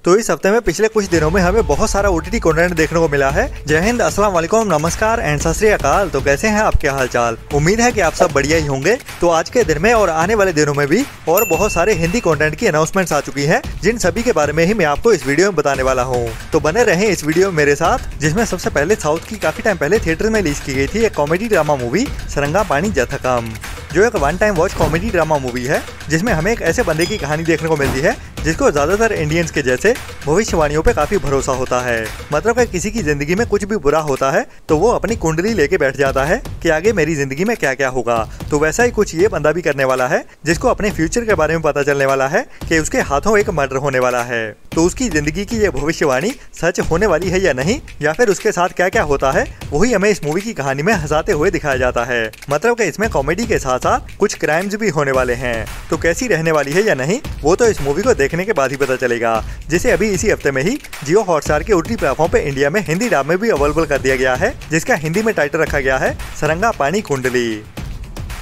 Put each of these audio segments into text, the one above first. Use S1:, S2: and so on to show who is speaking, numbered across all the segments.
S1: तो इस हफ्ते में पिछले कुछ दिनों में हमें बहुत सारा OTT कंटेंट देखने को मिला है। जय हिंद, अस्सलाम वालेकुम, नमस्कार एंड सत श्री अकाल। तो कैसे हैं आपके हालचाल? उम्मीद है कि आप सब बढ़िया ही होंगे। तो आज के दिन में और आने वाले दिनों में भी और बहुत सारे हिंदी कंटेंट की अनाउंसमेंट्स आ चुकी है, जिन सभी के बारे में ही मैं आपको इस वीडियो में बताने वाला हूँ। तो बने रहें इस वीडियो में मेरे साथ, जिसमें सबसे पहले साउथ की काफी टाइम पहले थिएटर में रिलीज की गई थी एक कॉमेडी ड्रामा मूवी सरंगापाणी जथकम, जो एक one time watch comedy drama movie है, जिसमें हमें एक ऐसे बंदे की कहानी देखने को मिलती है जिसको ज्यादातर इंडियंस के जैसे भविष्यवाणियों पे काफी भरोसा होता है। मतलब कि किसी की जिंदगी में कुछ भी बुरा होता है तो वो अपनी कुंडली लेके बैठ जाता है कि आगे मेरी जिंदगी में क्या क्या होगा। तो वैसा ही कुछ ये बंदा भी करने वाला है, जिसको अपने फ्यूचर के बारे में पता चलने वाला है कि उसके हाथों एक मर्डर होने वाला है। तो उसकी जिंदगी की ये भविष्यवाणी सच होने वाली है या नहीं, या फिर उसके साथ क्या क्या होता है, वही हमें इस मूवी की कहानी में हंसाते हुए दिखाया जाता है। मतलब कि इसमें कॉमेडी के साथ साथ कुछ क्राइम्स भी होने वाले हैं। तो कैसी रहने वाली है या नहीं, वो तो इस मूवी को देखने के बाद ही पता चलेगा, जिसे अभी इसी हफ्ते में ही जियो हॉटस्टार के OTT प्लेटफॉर्म पे इंडिया में हिंदी डब में भी अवेलेबल कर दिया गया है, जिसका हिंदी में टाइटल रखा गया है सरंगापाणी कुंडली।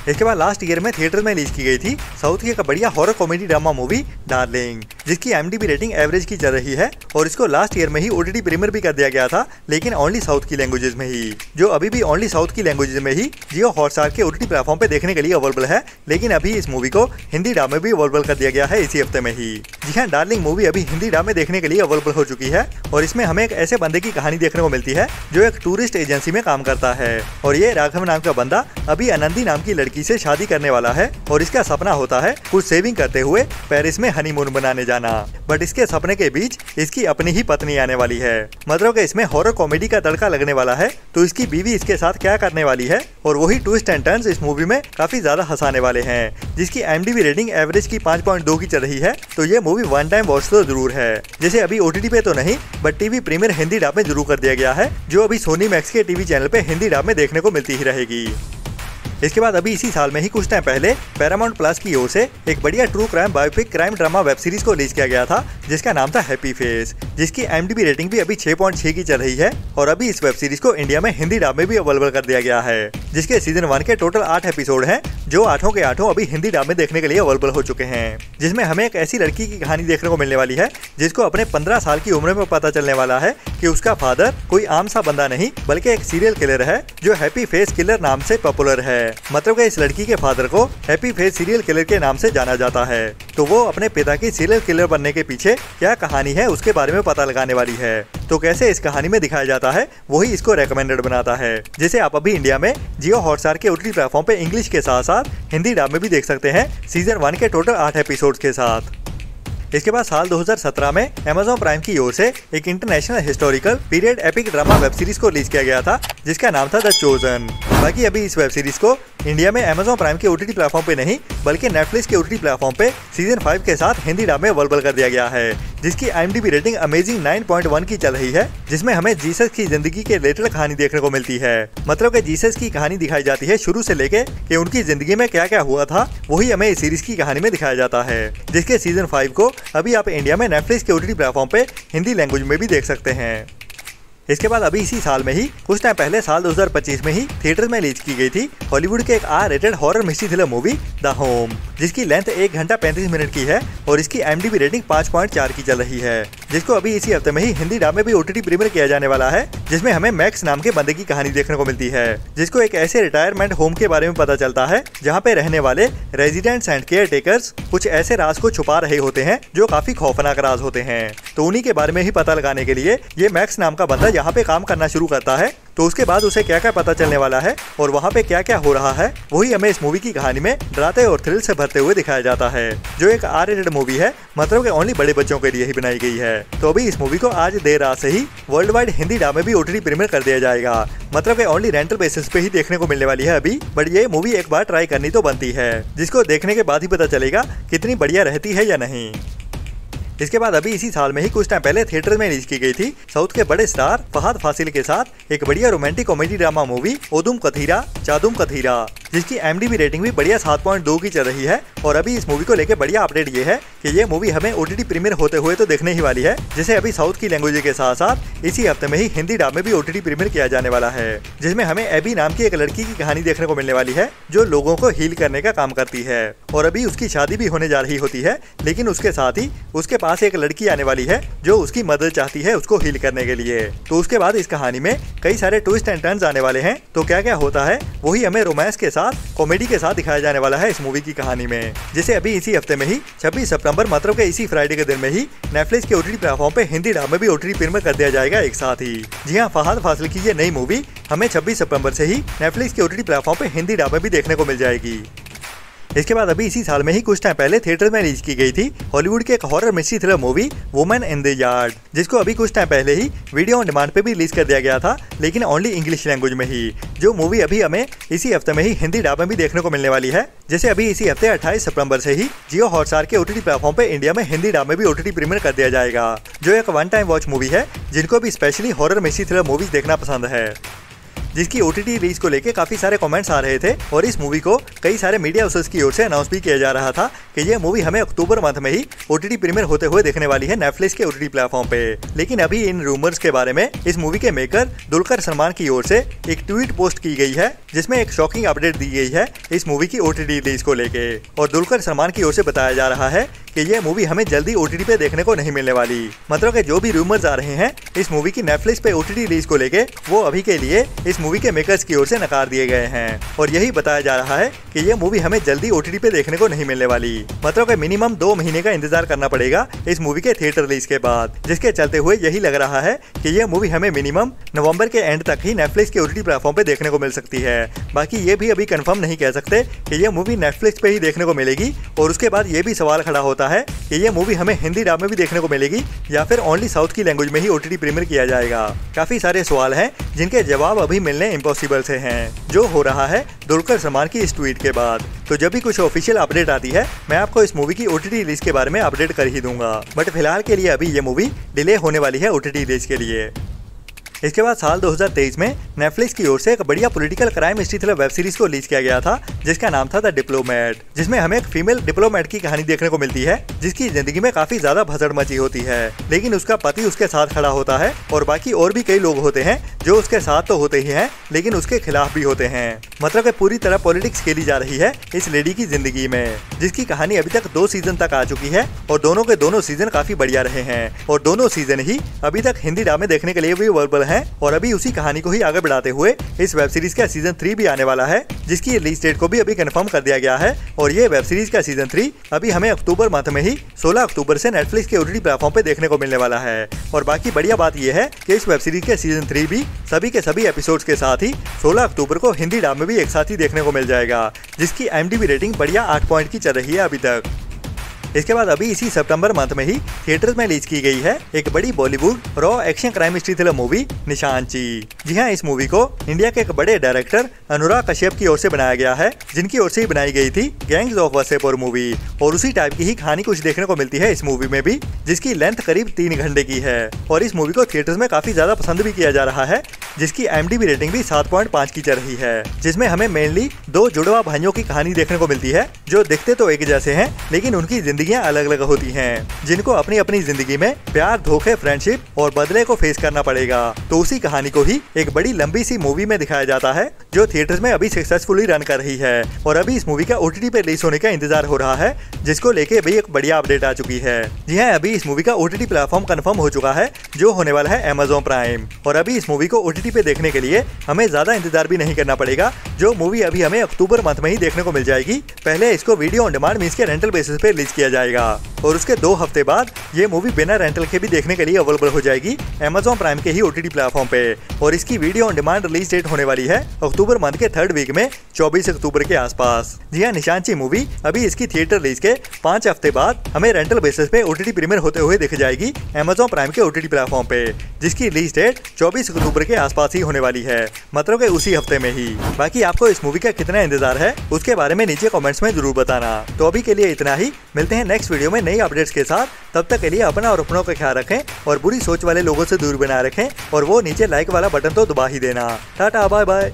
S1: इसके बाद लास्ट ईयर में थिएटर में रिलीज की गई थी साउथ की एक बढ़िया horror comedy drama movie darling, जिसकी IMDb रेटिंग एवरेज की चल रही है, और इसको लास्ट ईयर में ही OTT प्रीमियर भी कर दिया गया था, लेकिन ओनली साउथ की लैंग्वेजेस में ही, जो अभी भी ओनली साउथ की लैंग्वेजेस में ही जियो हॉटस्टार के OTT प्लेटफॉर्म पे देखने के लिए अवेलेबल है। लेकिन अभी इस मूवी को हिंदी डब में भी अवेलेबल कर दिया गया है इसी हफ्ते में ही। जी हाँ, डार्लिंग मूवी अभी हिंदी डब में देखने के लिए अवेलेबल हो चुकी है, और इसमें हमें एक ऐसे बंदे की कहानी देखने को मिलती है जो एक टूरिस्ट एजेंसी में काम करता है, और ये राघव नाम का बंदा अभी आनंदी नाम की लड़की से शादी करने वाला है, और इसका सपना होता है कुछ सेविंग करते हुए पेरिस में हनीमून बनाने जाना। बट इसके सपने के बीच इसकी अपनी ही पत्नी आने वाली है। मतलब कि इसमें हॉरर कॉमेडी का तड़का लगने वाला है, तो इसकी बीवी इसके साथ क्या करने वाली है, और वही ट्विस्ट एंड टर्न्स इस मूवी में काफी ज्यादा हंसाने वाले हैं, जिसकी IMDb रेटिंग एवरेज की 5.2 की चल रही है। तो ये मूवी वन टाइम वॉच तो जरूर है, जैसे अभी OTT पे तो नहीं, but TV premiere Hindi dub में जरूर कर दिया गया है, जो अभी सोनी मैक्स के टीवी चैनल पे हिंदी डब में देखने को मिलती ही रहेगी। इसके बाद अभी इसी साल में ही कुछ टाइम पहले पैरामाउंट प्लस की ओर से एक बढ़िया true crime biopic crime drama web series को रिलीज किया गया था, जिसका नाम था हैप्पी फेस, जिसकी IMDb रेटिंग भी अभी 6.6 की चल रही है, और अभी इस वेब सीरीज को इंडिया में हिंदी डब में भी अवेलेबल कर दिया गया है, जिसके सीजन 1 के टोटल 8 एपिसोड हैं, जो 8 के 8 अभी हिंदी डब में देखने के लिए अवेलेबल हो चुके हैं। जिसमें हमें एक ऐसी लड़की की कहानी देखने को मिलने वाली है, जिसको अपने 15 साल की उम्र में पता चलने वाला है कि उसका फादर कोई आम सा बंदा नहीं, बल्कि एक सीरियल किलर है, जो हैप्पी फेस किलर नाम से पॉपुलर है। मतलब कि इस लड़की के फादर को हैप्पी फेस सीरियल किलर के नाम से जाना जाता है। तो वो अपने पिता की सीरियल किलर बनने के पीछे क्या कहानी है, उसके बारे में पता लगाने वाली है। तो कैसे इस कहानी में दिखाया जाता है, वही इसको रेकमेंडेड बनाता है, जिसे आप अभी इंडिया में जियो हॉटस्टार के OTT प्लेटफॉर्म पे इंग्लिश के साथ साथ हिंदी डब में भी देख सकते हैं, सीजन 1 के टोटल 8 एपिसोड्स के साथ। इसके बाद साल 2017 में Amazon प्राइम की ओर से एक international historical period epic drama web series को रिलीज किया गया था, जिसका नाम था द चोजन। बाकी अभी इस वेब सीरीज को इंडिया में Amazon प्राइम के OTT प्लेटफॉर्म पे नहीं, बल्कि नेटफ्लिक्स के OTT प्लेटफॉर्म पे सीजन 5 के साथ हिंदी डब में अवेलेबल कर दिया गया है, जिसकी IMDb रेटिंग अमेजिंग 9.1 की चल रही है, जिसमें हमें जीसस की जिंदगी के रिलेटेड कहानी देखने को मिलती है। मतलब कि जीसस की कहानी दिखाई जाती है शुरू से लेके कि उनकी जिंदगी में क्या क्या हुआ था, वही हमें इस सीरीज की कहानी में दिखाया जाता है, जिसके सीजन 5 को अभी आप इंडिया में नेटफ्लिक्स के OTT प्लेटफॉर्म पे हिंदी लैंग्वेज में भी देख सकते हैं। इसके बाद अभी इसी साल में ही कुछ टाइम पहले साल 2025 में ही थिएटर में रिलीज की गई थी हॉलीवुड के एक R rated horror mystery thriller movie the home, जिसकी लेंथ 1 घंटा 35 मिनट की है, और इसकी IMDb रेटिंग 5.4 की चल रही है, जिसको अभी इसी हफ्ते में ही हिंदी डब में भी OTT प्रीमियर किया जाने वाला है, जिसमें हमें मैक्स नाम के बंदे की कहानी देखने को मिलती है, जिसको एक ऐसे रिटायरमेंट होम के बारे में पता चलता है, जहाँ पे रहने वाले रेजिडेंट्स एंड केयर टेकर्स कुछ ऐसे राज को छुपा रहे होते हैं जो काफी खौफनाक राज होते हैं। तो उन्हीं के बारे में ही पता लगाने के लिए ये मैक्स नाम का बंदा यहाँ पे काम करना शुरू करता है। तो उसके बाद उसे क्या क्या पता चलने वाला है और वहाँ पे क्या क्या हो रहा है, वही हमें इस मूवी की कहानी में डराते और थ्रिल से भरते हुए दिखाया जाता है, जो एक R-रेटेड मूवी है, मतलब कि ओनली बड़े बच्चों के लिए ही बनाई गई है। तो अभी इस मूवी को आज देर रात से ही वर्ल्ड वाइड हिंदी डब में भी OTT प्रीमियर कर दिया जाएगा, मतलब कि ओनली रेंटल बेसिस पे ही देखने को मिलने वाली है अभी। बट ये मूवी एक बार ट्राई करनी तो बनती है, जिसको देखने के बाद ही पता चलेगा कितनी बढ़िया रहती है या नहीं। इसके बाद अभी इसी साल में ही कुछ टाइम पहले थिएटर में रिलीज की गई थी साउथ के बड़े स्टार फहद फासिल के साथ एक बढ़िया रोमांटिक कॉमेडी ड्रामा मूवी ओदुम कथीरा चादुम कथीरा, जिसकी IMDb रेटिंग भी बढ़िया 7.2 की चल रही है। और अभी इस मूवी को लेकर बढ़िया अपडेट ये है कि ये मूवी हमें OTT प्रीमियर होते हुए तो देखने ही वाली है, जिसे अभी साउथ की लैंग्वेज के साथ साथ इसी हफ्ते में ही हिंदी डब में भी OTT प्रीमियर किया जाने वाला है, जिसमें हमें एबी नाम की एक लड़की की कहानी देखने को मिलने वाली है जो लोगों को हील करने का काम करती है। और अभी उसकी शादी भी होने जा रही होती है, लेकिन उसके साथ ही उसके पास एक लड़की आने वाली है जो उसकी मदद चाहती है उसको हील करने के लिए। तो उसके बाद इस कहानी में कई सारे ट्विस्ट एंड टर्न्स आने वाले हैं। तो क्या क्या होता है वही हमें रोमांस के साथ कॉमेडी के साथ दिखाया जाने वाला है इस मूवी की कहानी में, जिसे अभी इसी हफ्ते में ही 26 सितंबर मतलब के इसी फ्राइडे के दिन में ही नेटफ्लिक्स के OTT प्लेटफॉर्म पे हिंदी डब में भी OTT प्रीमियर कर दिया जाएगा एक साथ ही। जी हाँ, फहद फासिल की ये नई मूवी हमें 26 सितंबर से ही नेटफ्लिक्स के OTT प्लेटफॉर्म पे हिंदी डब में भी देखने को मिल जाएगी। इसके बाद अभी इसी साल में ही कुछ टाइम पहले थिएटर में रिलीज की गई थी हॉलीवुड की एक horror mystery thriller movie women in the yard, जिसको अभी कुछ टाइम पहले ही वीडियो ऑन डिमांड पे भी रिलीज कर दिया गया था, लेकिन ओनली इंग्लिश लैंग्वेज में ही। जो मूवी अभी हमें इसी हफ्ते में ही हिंदी डब में भी देखने को मिलने वाली है, जैसे अभी इसी हफ्ते 28 सितंबर से ही जियो हॉटस्टार के OTT प्लेटफॉर्म पे इंडिया में हिंदी डब में भी OTT प्रीमियर कर दिया जाएगा, जो एक वन टाइम वॉच मूवी है जिनको भी specially horror mystery thriller movies देखना पसंद है, जिसकी OTT रिलीज को लेके काफी सारे कमेंट्स आ रहे थे। और इस मूवी को कई सारे मीडिया हाउसेस की ओर से अनाउंस भी किया जा रहा था कि ये मूवी हमें अक्टूबर मंथ में ही OTT प्रीमियर होते हुए देखने वाली है नेटफ्लिक्स के OTT प्लेटफॉर्म पे। लेकिन अभी इन रूमर्स के बारे में इस मूवी के मेकर दुलकर सलमान की ओर से एक ट्वीट पोस्ट की गई है, जिसमें एक शॉकिंग अपडेट दी गई है इस मूवी की OTT रिलीज को लेके। और दुलकर सलमान की ओर से बताया जा रहा है कि ये मूवी हमें जल्दी OTT पे देखने को नहीं मिलने वाली। मतलब कि जो भी रूमर्स आ रहे हैं इस मूवी की नेटफ्लिक्स पे OTT रिलीज को लेके, वो अभी के लिए इस मूवी के मेकर्स की ओर से नकार दिए गए हैं। और यही बताया जा रहा है कि ये मूवी हमें जल्दी OTT पे देखने को नहीं मिलने वाली। मतलब कि मिनिमम 2 महीने का इंतजार करना पड़ेगा इस मूवी के थिएटर रिलीज के बाद, जिसके चलते हुए यही लग रहा है कि ये मूवी हमें मिनिमम नवंबर के एंड तक ही नेटफ्लिक्स के OTT प्लेटफॉर्म पे देखने को मिल सकती है। बाकी ये भी अभी कंफर्म नहीं कह सकते कि ये मूवी नेटफ्लिक्स पे ही देखने को मिलेगी। और उसके बाद ये भी सवाल खड़ा होता है कि ये मूवी हमें हिंदी डब में भी देखने को मिलेगी या फिर ओनली साउथ की लैंग्वेज में ही OTT प्रीमियर किया जाएगा। काफी सारे सवाल हैं जिनके जवाब अभी मिलने इम्पॉसिबल से हैं, जो हो रहा है दुलकर सलमान की इस ट्वीट के बाद। तो जब भी कुछ ऑफिशियल अपडेट आती है मैं आपको इस मूवी की OTT रिलीज के बारे में अपडेट कर ही दूंगा। बट फिलहाल के लिए अभी ये मूवी डिले होने वाली है OTT रिलीज के लिए। इसके बाद साल 2023 में नेटफ्लिक्स की ओर से एक बढ़िया political crime history thriller web series को रिलीज किया गया था, जिसका नाम था द डिप्लोमेट, जिसमें हमें एक फीमेल डिप्लोमेट की कहानी देखने को मिलती है, जिसकी जिंदगी में काफी ज्यादा भसड़ मची होती है, लेकिन उसका पति उसके साथ खड़ा होता है और बाकी और भी कई लोग होते हैं जो उसके साथ तो होते ही हैं लेकिन उसके खिलाफ भी होते हैं। मतलब कि पूरी तरह पॉलिटिक्स खेली जा रही है इस लेडी की जिंदगी में, जिसकी कहानी अभी तक 2 सीजन तक आ चुकी है और दोनों के दोनों सीजन काफी बढ़िया रहे हैं। और दोनों सीजन ही अभी तक हिंदी डब में देखने के लिए भी अवेलेबल है। और अभी उसी कहानी को ही आगे बढ़ाते हुए इस वेब सीरीज का सीजन 3 भी आने वाला है, जिसकी रिलीज डेट को भी अभी कंफर्म कर दिया गया है। और ये वेब सीरीज का सीजन 3 अभी हमें अक्टूबर मंथ में ही 16 अक्टूबर से नेटफ्लिक्स के OTT प्लेटफॉर्म पे देखने को मिलने वाला है। और बाकी बढ़िया बात यह है कि इस वेब सीरीज के सीजन 3 भी सभी के सभी एपिसोड्स के साथ ही 16 अक्टूबर को हिंदी डब में भी एक साथ ही देखने को मिल जाएगा, जिसकी IMDb रेटिंग बढ़िया 8 पॉइंट की चल रही है अभी तक। इसके बाद अभी इसी सितंबर मंथ में ही थिएटर्स में रिलीज की गई है एक बड़ी Bollywood raw action crime history thriller movie Nishanchi. जी हाँ, इस मूवी को इंडिया के एक बड़े डायरेक्टर अनुराग कश्यप की ओर से बनाया गया है, जिनकी ओर से ही बनाई गई थी गैंग्स ऑफ वासेपुर मूवी। और उसी टाइप की ही कहानी कुछ देखने को मिलती है इस मूवी में भी, जिसकी लेंथ करीब 3 घंटे की है। और इस मूवी को थिएटर्स में काफी ज्यादा पसंद भी किया जा रहा है, जिसकी IMDb रेटिंग भी 7.5 की चल रही है, जिसमें हमें मेनली 2 जुड़वा भाइयों की कहानी देखने को मिलती है, जो दिखते तो एक जैसे हैं लेकिन उनकी जिंदगियां अलग अलग होती हैं, जिनको अपनी अपनी जिंदगी में प्यार, धोखे, फ्रेंडशिप और बदले को फेस करना पड़ेगा। तो उसी कहानी को ही एक बड़ी लंबी सी मूवी में दिखाया जाता है, जो थिएटर्स में अभी सक्सेसफुली रन कर रही है। और अभी इस मूवी का OTT पे रिलीज होने का इंतजार हो रहा है, जिसको लेके अभी एक बढ़िया अपडेट आ चुकी है। जी हाँ, अभी इस मूवी का OTT प्लेटफॉर्म कंफर्म हो चुका है, जो होने वाला है Amazon प्राइम। और अभी इस मूवी को OTT पे देखने के लिए हमें ज्यादा इंतजार भी नहीं करना पड़ेगा, जो मूवी अभी हमें अक्टूबर मंथ में ही देखने को मिल जाएगी। पहले इसको वीडियो ऑन डिमांड मींस के रेंटल बेसिस पे रिलीज किया जाएगा और उसके 2 हफ्ते बाद ये मूवी बिना रेंटल के भी देखने के लिए अवेलेबल हो जाएगी Amazon प्राइम के ही OTT प्लेटफॉर्म पे। और इसकी video on demand release date होने वाली है अक्टूबर मंथ के 3rd वीक में 24 अक्टूबर के आसपास। जी हाँ, निशानची मूवी अभी इसकी थिएटर रिलीज के 5 हफ्ते बाद हमें रेंटल बेसिस पे OTT प्रीमियर होते हुए दिख जाएगी Amazon प्राइम के OTT प्लेटफॉर्म पे, जिसकी रिलीज डेट 24 अक्टूबर के आसपास ही होने वाली है, मतलब कि उसी हफ्ते में ही। बाकी आपको इस मूवी का कितना इंतजार है उसके बारे में नीचे कमेंट्स में जरूर बताना। तो अभी के लिए इतना ही, मिलते हैं नेक्स्ट वीडियो में नई अपडेट्स के साथ। तब तक के लिए अपना और अपनों का ख्याल रखें और बुरी सोच वाले लोगों से दूर बनाए रखें, और वो नीचे लाइक वाला बटन तो दबा ही देना। Tata, bye bye.